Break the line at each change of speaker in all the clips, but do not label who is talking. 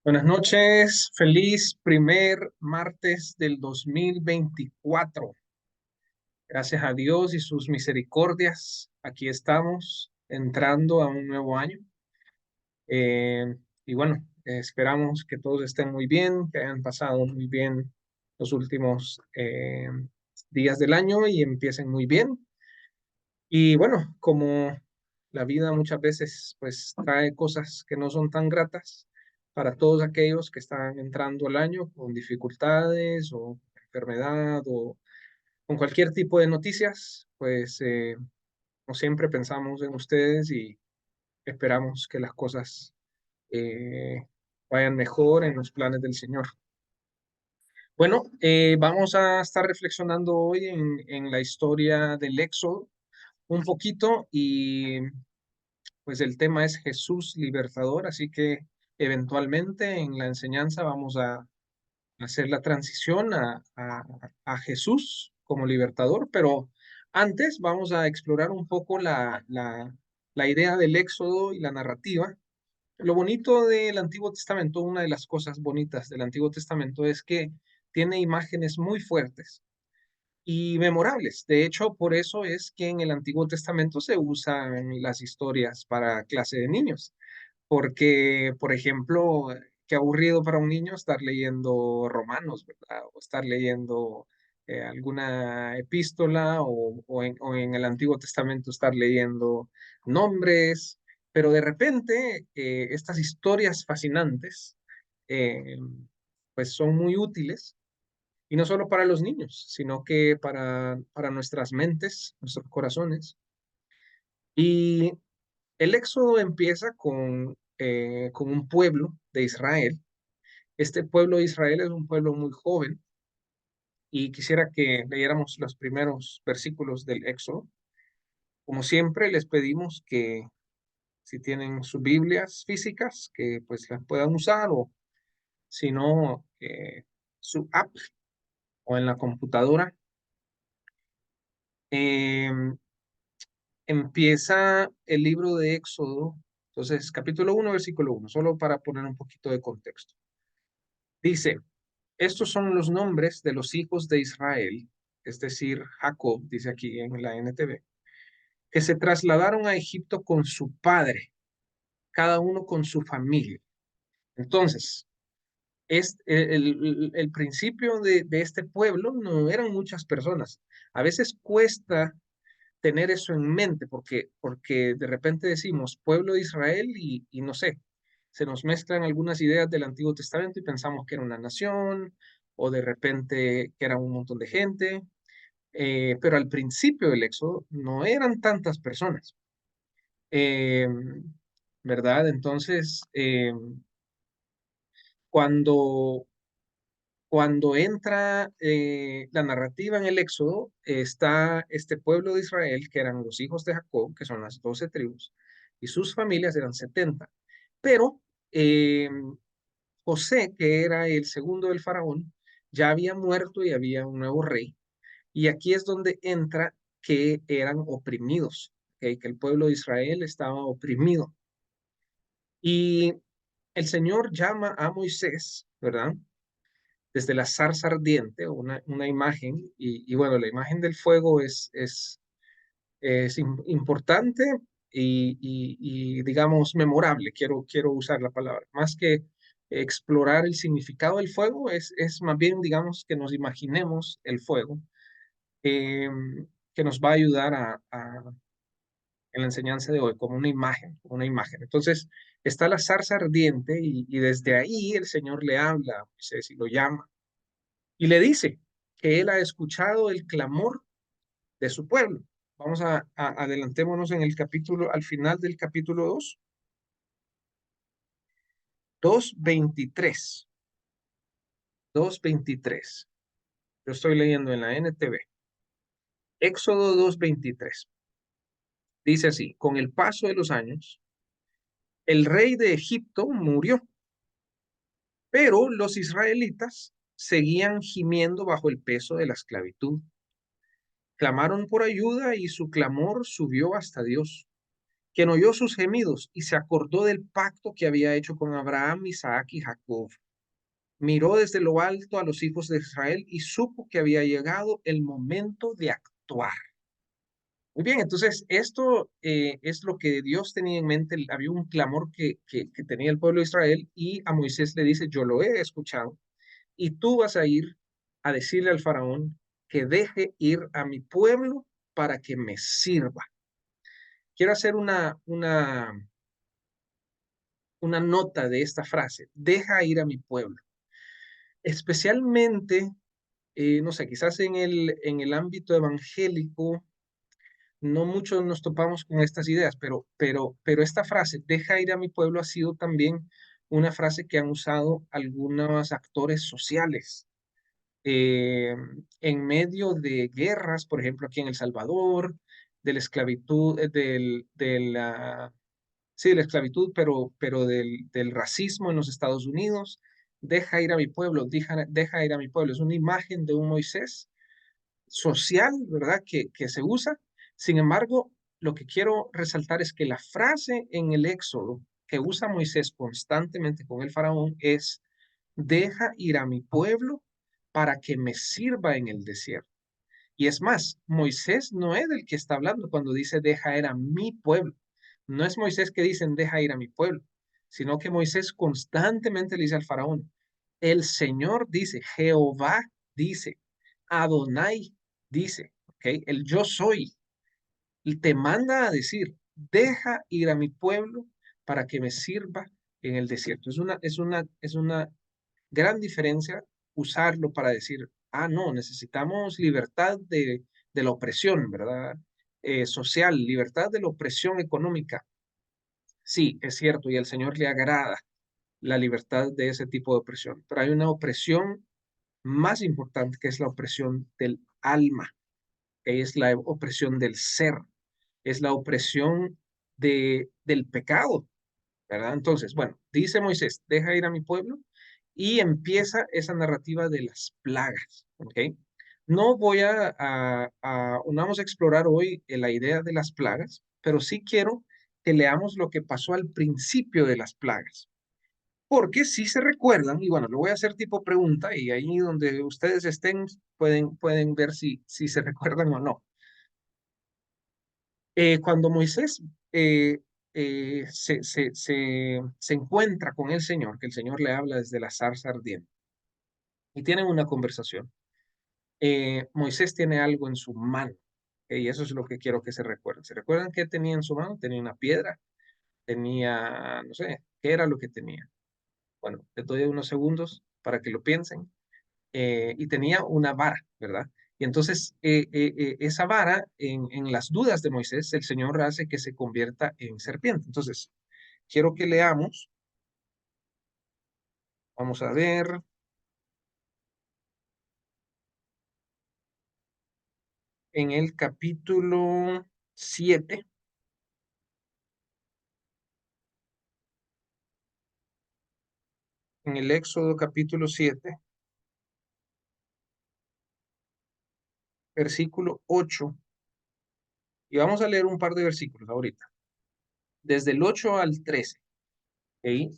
Buenas noches, feliz primer martes del 2024. Gracias a Dios y sus misericordias, aquí estamos entrando a un nuevo año. Y bueno, esperamos que todos estén muy bien, que hayan pasado muy bien los últimos días del año y empiecen muy bien. Y bueno, como la vida muchas veces pues trae cosas que no son tan gratas para todos aquellos que están entrando al año con dificultades o enfermedad o con cualquier tipo de noticias, pues como siempre pensamos en ustedes y esperamos que las cosas eh, vayan mejor en los planes del Señor. Bueno, vamos a estar reflexionando hoy en la historia del Éxodo un poquito y pues el tema es Jesús libertador, así que eventualmente en la enseñanza vamos a hacer la transición a Jesús como libertador, pero antes vamos a explorar un poco la idea del éxodo y la narrativa. Lo bonito del Antiguo Testamento, una de las cosas bonitas del Antiguo Testamento es que tiene imágenes muy fuertes y memorables. De hecho, por eso es que en el Antiguo Testamento se usan las historias para clase de niños, porque, por ejemplo, qué aburrido para un niño estar leyendo Romanos, ¿verdad? O estar leyendo alguna epístola o en el Antiguo Testamento estar leyendo nombres, pero de repente estas historias fascinantes eh, pues son muy útiles y no solo para los niños, sino que para nuestras mentes, nuestros corazones. Y el éxodo empieza con un pueblo de Israel. Este pueblo de Israel es un pueblo muy joven y quisiera que leyéramos los primeros versículos del éxodo. Como siempre, les pedimos que si tienen sus Biblias físicas, que pues las puedan usar o si no, su app o en la computadora. Em, Empieza el libro de Éxodo, entonces capítulo 1, versículo 1, solo para poner un poquito de contexto. Dice, estos son los nombres de los hijos de Israel, es decir, Jacob, dice aquí en la NTV, que se trasladaron a Egipto con su padre, cada uno con su familia. Entonces, el principio de este pueblo no eran muchas personas. A veces cuesta tener eso en mente, porque de repente decimos pueblo de Israel y no sé, se nos mezclan algunas ideas del Antiguo Testamento y pensamos que era una nación o de repente que era un montón de gente, pero al principio del Éxodo no eran tantas personas, eh, ¿verdad? Entonces, cuando cuando entra la narrativa en el Éxodo, está este pueblo de Israel, que eran los hijos de Jacob, que son las 12 tribus, y sus familias eran 70. Pero eh, José, que era el segundo del faraón, ya había muerto y había un nuevo rey. Y aquí es donde entra que eran oprimidos, ¿ok? Que el pueblo de Israel estaba oprimido. Y el Señor llama a Moisés, ¿verdad? Desde la zarza ardiente, una imagen, y bueno, la imagen del fuego es importante digamos, memorable, quiero usar la palabra, más que explorar el significado del fuego, es más bien, digamos, que nos imaginemos el fuego, eh, que nos va a ayudar en la enseñanza de hoy, como una imagen, como una imagen. Entonces, está la zarza ardiente y desde ahí el Señor le habla a Moisés y lo llama y le dice que él ha escuchado el clamor de su pueblo. Vamos adelantémonos en el capítulo, al final del capítulo 2, 2:23. Yo estoy leyendo en la NTV. Éxodo 2:23. Dice así, con el paso de los años, el rey de Egipto murió, pero los israelitas seguían gimiendo bajo el peso de la esclavitud. Clamaron por ayuda y su clamor subió hasta Dios. quien oyó sus gemidos y se acordó del pacto que había hecho con Abraham, Isaac y Jacob. Miró desde lo alto a los hijos de Israel y supo que había llegado el momento de actuar. Muy bien, entonces esto es lo que Dios tenía en mente. Había un clamor que tenía el pueblo de Israel y a Moisés le dice, yo lo he escuchado y tú vas a ir a decirle al faraón que deje ir a mi pueblo para que me sirva. Quiero hacer una nota de esta frase, deja ir a mi pueblo. Especialmente, no sé, quizás en el ámbito evangélico, no muchos nos topamos con estas ideas, pero esta frase, deja ir a mi pueblo, ha sido también una frase que han usado algunos actores sociales eh, en medio de guerras, por ejemplo, aquí en El Salvador, de la esclavitud, sí, de la esclavitud, pero del racismo en los Estados Unidos. Deja ir a mi pueblo, deja ir a mi pueblo. Es una imagen de un Moisés social, ¿verdad? Que se usa. Sin embargo, lo que quiero resaltar es que la frase en el Éxodo que usa Moisés constantemente con el faraón es, deja ir a mi pueblo para que me sirva en el desierto. Y es más, Moisés no es el que está hablando cuando dice deja ir a mi pueblo. No es Moisés que dice deja ir a mi pueblo, sino que Moisés constantemente le dice al faraón, el Señor dice, Jehová dice, Adonai dice, ¿ok? El yo soy, y te manda a decir, deja ir a mi pueblo para que me sirva en el desierto. Es una gran diferencia usarlo para decir, ah, no, necesitamos libertad de la opresión, ¿verdad? Social, libertad de la opresión económica. Sí, es cierto, y al Señor le agrada la libertad de ese tipo de opresión, pero hay una opresión más importante que es la opresión del alma, que es la opresión del ser, es la opresión del pecado, ¿verdad? Entonces, bueno, dice Moisés, deja ir a mi pueblo y empieza esa narrativa de las plagas, ¿ok? No voy no vamos a explorar hoy la idea de las plagas, pero sí quiero que leamos lo que pasó al principio de las plagas. Porque si se recuerdan, y bueno, lo voy a hacer tipo pregunta, y ahí donde ustedes estén pueden ver si se recuerdan o no. Cuando Moisés se encuentra con el Señor, que el Señor le habla desde la zarza ardiente, y tienen una conversación, Moisés tiene algo en su mano, y eso es lo que quiero que se recuerden. ¿Se recuerdan qué tenía en su mano? Tenía una piedra, tenía, no sé, ¿qué era lo que tenía? Bueno, les doy unos segundos para que lo piensen. Y tenía una vara, ¿verdad? Y entonces esa vara, en las dudas de Moisés, el Señor hace que se convierta en serpiente. Entonces, quiero que leamos, vamos a ver, en el capítulo 7, en el Éxodo capítulo 7, versículo 8, y vamos a leer un par de versículos ahorita, desde el 8 al 13. ¿Ok?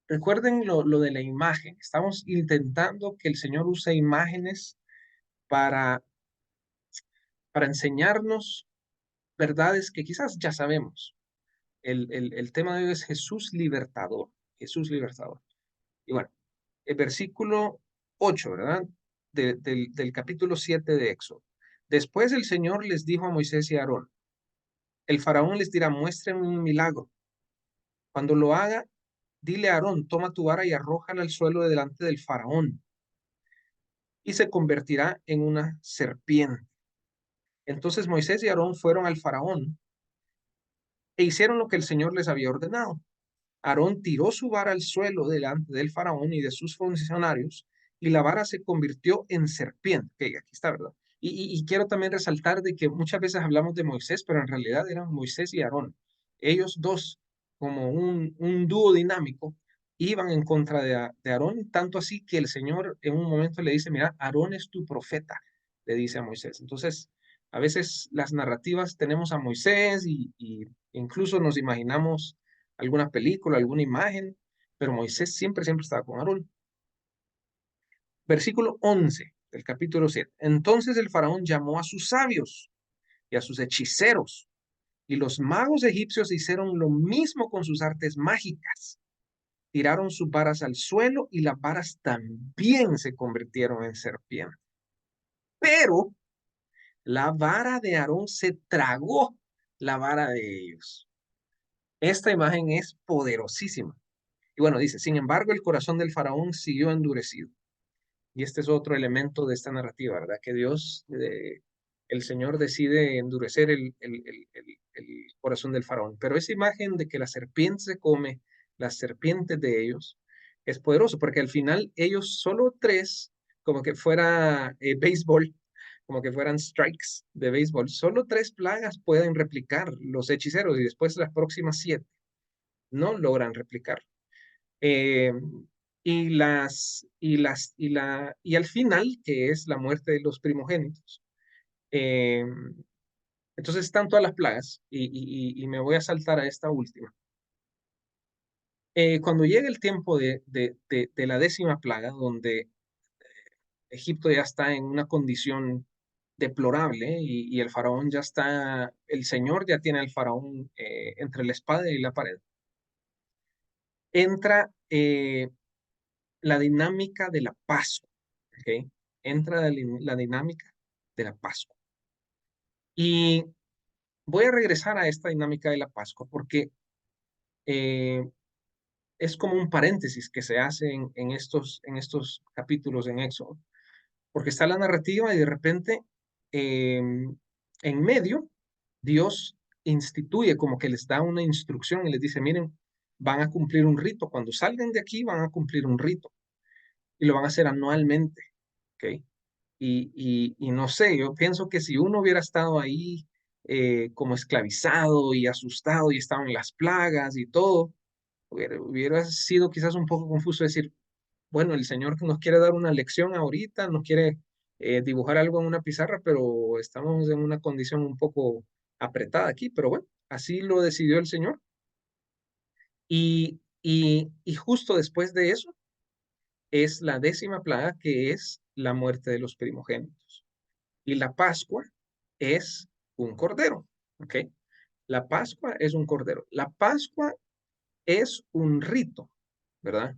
Recuerden lo de la imagen. Estamos intentando que el Señor use imágenes para, para enseñarnos verdades que quizás ya sabemos. El tema de hoy es Jesús libertador, Jesús libertador. Y bueno, el versículo 8, ¿verdad? Del capítulo 7 de Éxodo. Después el Señor les dijo a Moisés y a Aarón, el faraón les dirá, muéstrenme un milagro. Cuando lo haga, dile a Aarón, toma tu vara y arrójala al suelo de delante del faraón y se convertirá en una serpiente. Entonces Moisés y Aarón fueron al faraón e hicieron lo que el Señor les había ordenado. Aarón tiró su vara al suelo delante del faraón y de sus funcionarios, y la vara se convirtió en serpiente. Ok, aquí está, ¿verdad? Y quiero también resaltar de que muchas veces hablamos de Moisés, pero en realidad eran Moisés y Aarón. Ellos dos, como un dúo dinámico, iban en contra de Aarón, tanto así que el Señor en un momento le dice, mira, Aarón es tu profeta, le dice a Moisés. Entonces, a veces las narrativas tenemos a Moisés y Incluso nos imaginamos alguna película, alguna imagen, pero Moisés siempre, siempre estaba con Aarón. Versículo 11 del capítulo 7. Entonces el faraón llamó a sus sabios y a sus hechiceros, y los magos egipcios hicieron lo mismo con sus artes mágicas. Tiraron sus varas al suelo y las varas también se convirtieron en serpientes. Pero la vara de Aarón se tragó la vara de ellos. Esta imagen es poderosísima. Y bueno, dice, sin embargo, el corazón del faraón siguió endurecido. Y este es otro elemento de esta narrativa, ¿verdad? Que Dios, el Señor decide endurecer el corazón del faraón. Pero esa imagen de que la serpiente se come, las serpientes de ellos, es poderoso, porque al final ellos solo tres, como que fuera béisbol, como que fueran strikes de béisbol, solo tres plagas pueden replicar los hechiceros y después las próximas 7 no logran replicar. Eh, y al final, que es la muerte de los primogénitos. Eh, entonces están todas las plagas y me voy a saltar a esta última. Cuando llega el tiempo de la 10ª plaga, donde Egipto ya está en una condición deplorable y el faraón ya está, el Señor ya tiene al faraón entre la espada y la pared, entra la dinámica de la Pascua, ¿ok? Entra la dinámica de la Pascua. Y voy a regresar a esta dinámica de la Pascua porque eh, es como un paréntesis que se hace en estos capítulos en Éxodo, porque está la narrativa y de repente eh, en medio Dios instituye como que les da una instrucción y les dice, miren, van a cumplir un rito, cuando salgan de aquí van a cumplir un rito y lo van a hacer anualmente, ¿ok? Y no sé, yo pienso que si uno hubiera estado ahí como esclavizado y asustado y estaban las plagas y todo, hubiera sido quizás un poco confuso decir, bueno, el Señor nos quiere dar una lección ahorita, nos quiere dibujar algo en una pizarra, pero estamos en una condición un poco apretada aquí, pero bueno, así lo decidió el Señor. Y justo después de eso es la 10ª plaga, que es la muerte de los primogénitos. Y la Pascua es un cordero, ¿ok? La Pascua es un cordero. La Pascua es un rito, ¿verdad?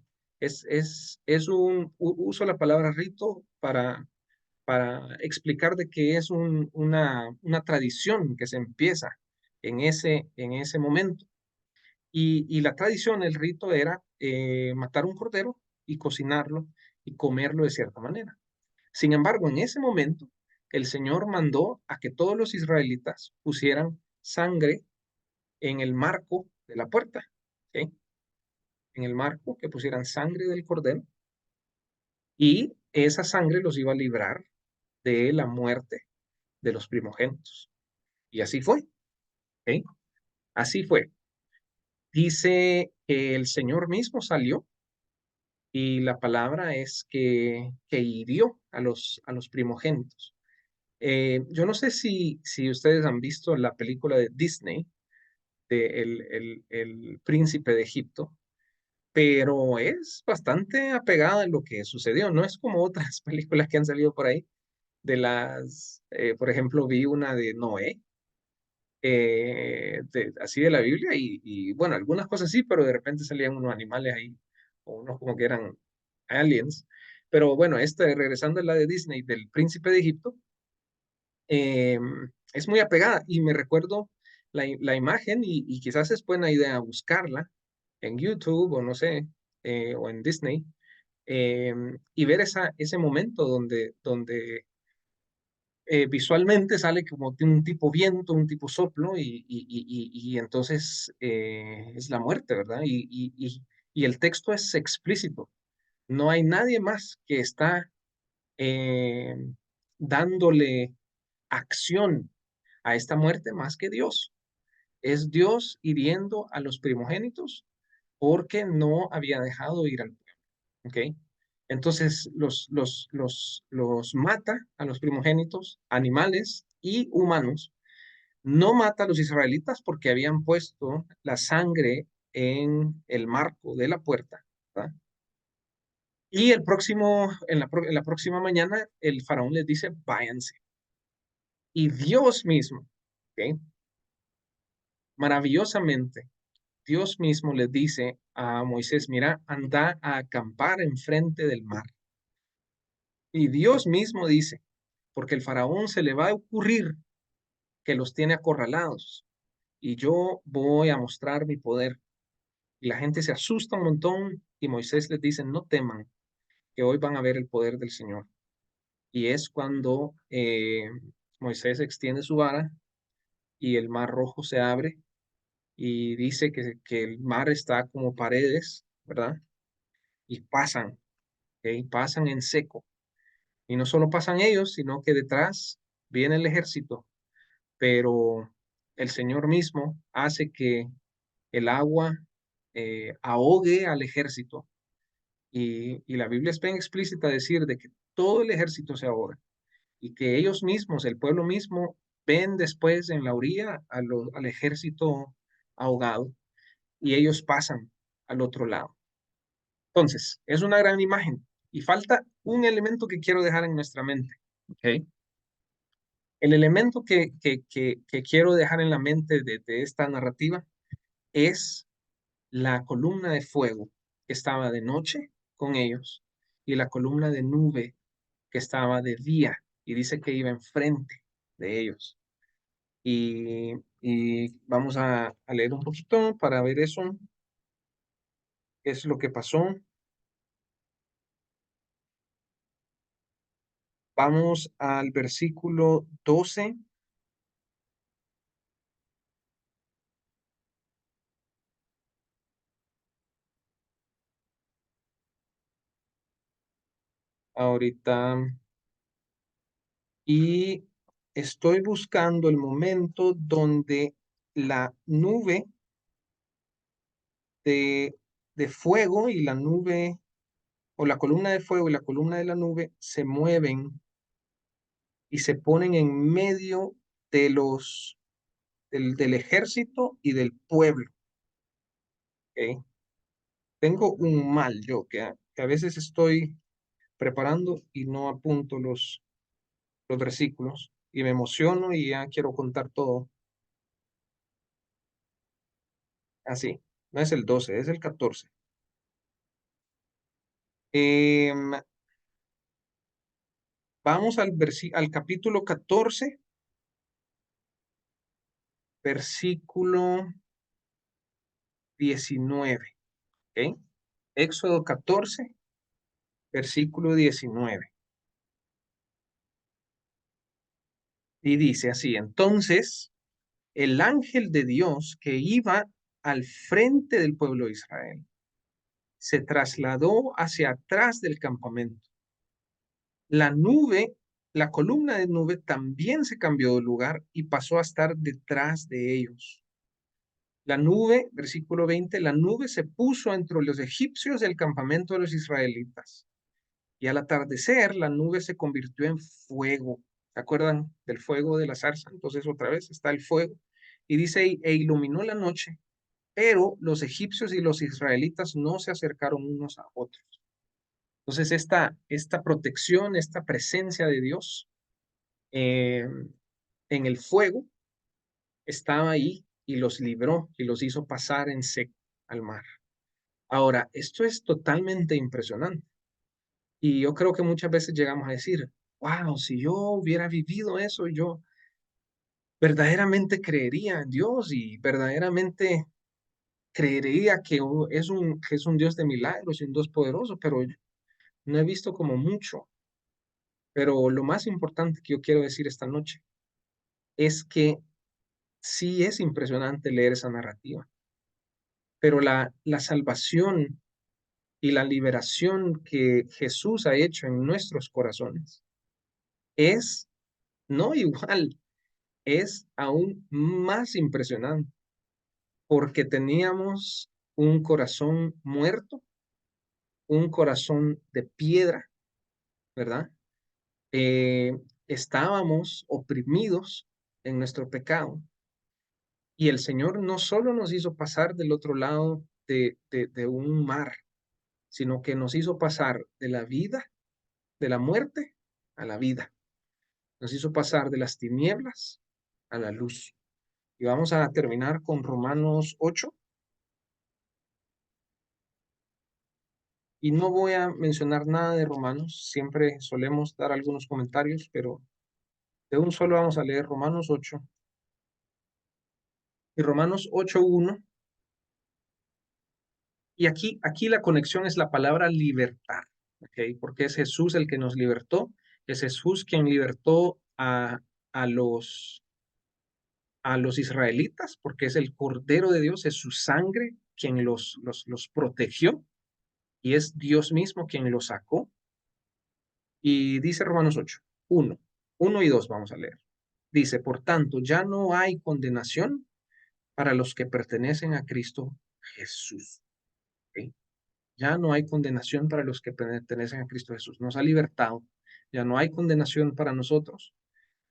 Uso la palabra rito para explicar de que es una tradición que se empieza en ese momento. Y la tradición, el rito era matar un cordero y cocinarlo y comerlo de cierta manera. Sin embargo, en ese momento, el Señor mandó a que todos los israelitas pusieran sangre en el marco de la puerta, ¿sí? En el marco, que pusieran sangre del cordero, y esa sangre los iba a librar de la muerte de los primogénitos. Y así fue, ¿sí? Así fue. Dice que el Señor mismo salió y la palabra es que hirió a los primogénitos. Yo no sé si ustedes han visto la película de Disney, de el Príncipe de Egipto, pero es bastante apegada a lo que sucedió. No es como otras películas que han salido por ahí, por ejemplo, vi una de Noé, así de la Biblia, y bueno, algunas cosas sí, pero de repente salían unos animales ahí, o unos como que eran aliens. Pero bueno, regresando a la de Disney, del Príncipe de Egipto, eh, es muy apegada y me recuerdo la imagen y quizás es buena idea buscarla en YouTube o no sé, o en Disney, eh, y ver ese momento donde visualmente sale como de un tipo viento, un tipo soplo y entonces es la muerte, ¿verdad? Y el texto es explícito. No hay nadie más que está eh, dándole acción a esta muerte más que Dios. Es Dios hiriendo a los primogénitos porque no había dejado ir al pueblo. ¿Ok? Entonces los mata a los primogénitos, animales y humanos, No mata a los israelitas porque habían puesto la sangre en el marco de la puerta, ¿verdad? Y en la próxima mañana, el faraón les dice, váyanse. Y Dios mismo, ¿ok? Maravillosamente, Dios mismo les dice a Moisés, mira, anda a acampar enfrente del mar. Y Dios mismo dice, porque el faraón se le va a ocurrir que los tiene acorralados y yo voy a mostrar mi poder. Y la gente se asusta un montón y Moisés les dice, no teman, que hoy van a ver el poder del Señor. Y es cuando Moisés extiende su vara y el mar rojo se abre y dice que el mar está como paredes, ¿verdad? Y pasan, ¿ok? Pasan en seco. Y no solo pasan ellos, sino que detrás viene el ejército, pero el Señor mismo hace que el agua ahogue al ejército. Y la Biblia es bien explícita a decir de que todo el ejército se ahoga y que ellos mismos, el pueblo mismo, ven después en la orilla al ejército ahogado y ellos pasan al otro lado. Entonces, es una gran imagen y falta un elemento que quiero dejar en nuestra mente. ¿Ok? El elemento que quiero dejar en la mente de esta narrativa es la columna de fuego que estaba de noche con ellos y la columna de nube que estaba de día y dice que iba enfrente de ellos. Y vamos a leer un poquito para ver eso, qué es lo que pasó. Vamos al versículo 12. Ahorita, y estoy buscando el momento donde la nube de, de fuego y la nube, o la columna de fuego y la columna de la nube se mueven y se ponen en medio de del ejército y del pueblo. ¿Ok? Tengo un mal yo que a veces estoy preparando y no apunto los versículos y me emociono y ya quiero contar todo así. No es el 12, es el 14. Em, Vamos al capítulo 14, versículo 19. ¿Ok? Éxodo 14, versículo 19. Y dice así, entonces el ángel de Dios que iba al frente del pueblo de Israel se trasladó hacia atrás del campamento. La nube, la columna de nube también se cambió de lugar y pasó a estar detrás de ellos. La nube, versículo 20, la nube se puso entre los egipcios del campamento de los israelitas. Y al atardecer, la nube se convirtió en fuego. ¿Se acuerdan del fuego de la zarza? Entonces otra vez está el fuego. Y dice, e iluminó la noche, pero los egipcios y los israelitas no se acercaron unos a otros. Entonces esta protección, esta presencia de Dios eh, en el fuego estaba ahí y los libró y los hizo pasar en seco al mar. Ahora, esto es totalmente impresionante. Y yo creo que muchas veces llegamos a decir, wow, si yo hubiera vivido eso, yo verdaderamente creería en Dios y verdaderamente creería que es un Dios de milagros y un Dios poderoso, pero no he visto como mucho. Pero lo más importante que yo quiero decir esta noche es que sí es impresionante leer esa narrativa, pero la salvación y la liberación que Jesús ha hecho en nuestros corazones es no igual, es aún más impresionante, porque teníamos un corazón muerto, un corazón de piedra, ¿verdad? Eh, Estábamos oprimidos en nuestro pecado Y el Señor no solo nos hizo pasar del otro lado de un mar, sino que nos hizo pasar de la vida, de la muerte, a la vida. Nos hizo pasar de las tinieblas a la luz. Y vamos a terminar con Romanos 8. Y no voy a mencionar nada de Romanos, siempre solemos dar algunos comentarios, pero de un solo vamos a leer Romanos 8. Y Romanos 8:1. Y aquí la conexión es la palabra libertad, ¿ok? Porque es Jesús el que nos libertó, es Jesús quien libertó a los israelitas, porque es el Cordero de Dios, es su sangre quien los protegió y es Dios mismo quien los sacó. Y dice Romanos 8, 1 y 2 vamos a leer. Dice, por tanto, ya no hay condenación para los que pertenecen a Cristo Jesús. ¿Ok? Ya no hay condenación para los que pertenecen a Cristo Jesús. Nos ha libertado. Ya no hay condenación para nosotros,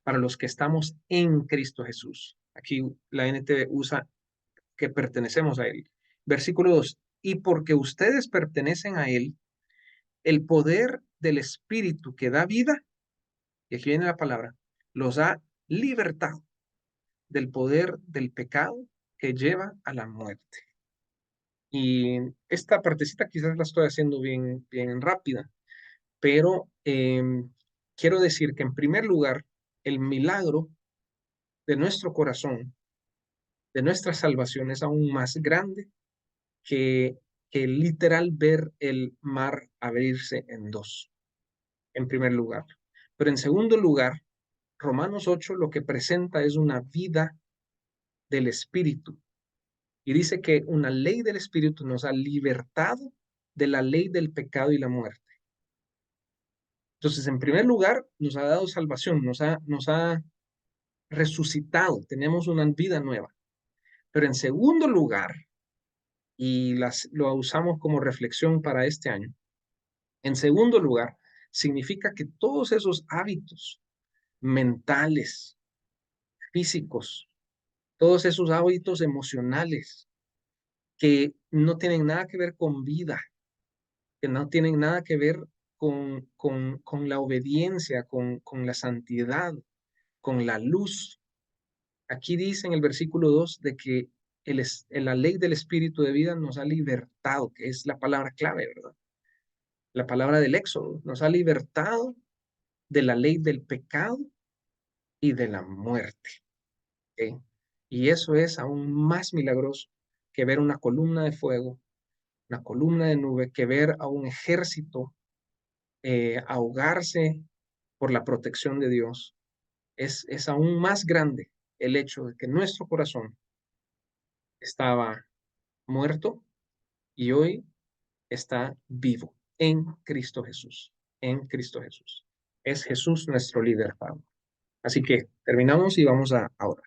para los que estamos en Cristo Jesús. Aquí la NTV usa que pertenecemos a Él. Versículo 2. Y porque ustedes pertenecen a Él, el poder del Espíritu que da vida, y aquí viene la palabra, los ha libertado del poder del pecado que lleva a la muerte. Y esta partecita quizás la estoy haciendo bien, bien rápida, pero quiero decir que en primer lugar, el milagro de nuestro corazón, de nuestra salvación, es aún más grande que, que literal ver el mar abrirse en dos, en primer lugar. Pero en segundo lugar, Romanos 8 lo que presenta es una vida del Espíritu. Y dice que una ley del Espíritu nos ha libertado de la ley del pecado y la muerte. Entonces, en primer lugar, nos ha dado salvación, nos ha resucitado, tenemos una vida nueva. Pero en segundo lugar, y lo usamos como reflexión para este año, en segundo lugar, significa que todos esos hábitos mentales, físicos, todos esos hábitos emocionales que no tienen nada que ver con vida, que no tienen nada que ver con la obediencia, con la santidad, con la luz. Aquí dice en el versículo 2 de que la ley del Espíritu de vida nos ha libertado, que es la palabra clave, ¿verdad? La palabra del Éxodo, nos ha libertado de la ley del pecado y de la muerte. ¿Ok? Y eso es aún más milagroso que ver una columna de fuego, una columna de nube, que ver a un ejército ahogarse por la protección de Dios. Es aún más grande el hecho de que nuestro corazón estaba muerto y hoy está vivo en Cristo Jesús, en Cristo Jesús. Es Jesús nuestro libertador. Así que terminamos y vamos a ahora.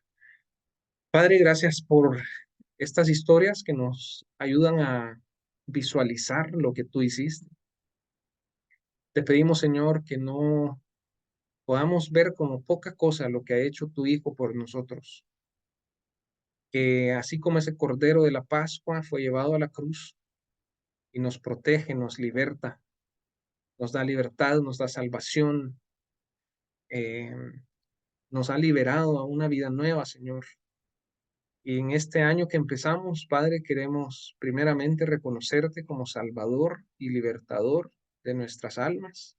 Padre, gracias por estas historias que nos ayudan a visualizar lo que tú hiciste. Te pedimos, Señor, que no podamos ver como poca cosa lo que ha hecho tu Hijo por nosotros. Que así como ese Cordero de la Pascua fue llevado a la cruz y nos protege, nos liberta, nos da libertad, nos da salvación, eh, nos ha liberado a una vida nueva, Señor. Y en este año que empezamos, Padre, queremos primeramente reconocerte como Salvador y Libertador de nuestras almas,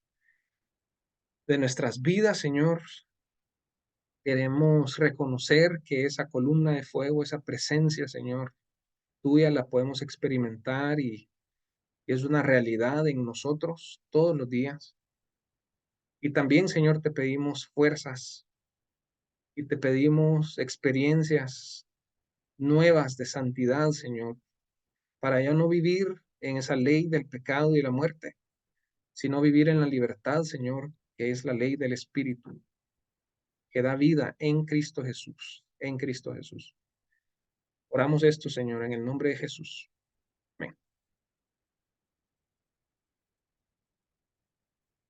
de nuestras vidas, Señor. Queremos reconocer que esa columna de fuego, esa presencia, Señor, tuya la podemos experimentar y es una realidad en nosotros todos los días. Y también, Señor, te pedimos fuerzas y te pedimos experiencias nuevas de santidad, Señor, para ya no vivir en esa ley del pecado y la muerte, sino vivir en la libertad, Señor, que es la ley del Espíritu, que da vida en Cristo Jesús, en Cristo Jesús. Oramos esto, Señor, en el nombre de Jesús.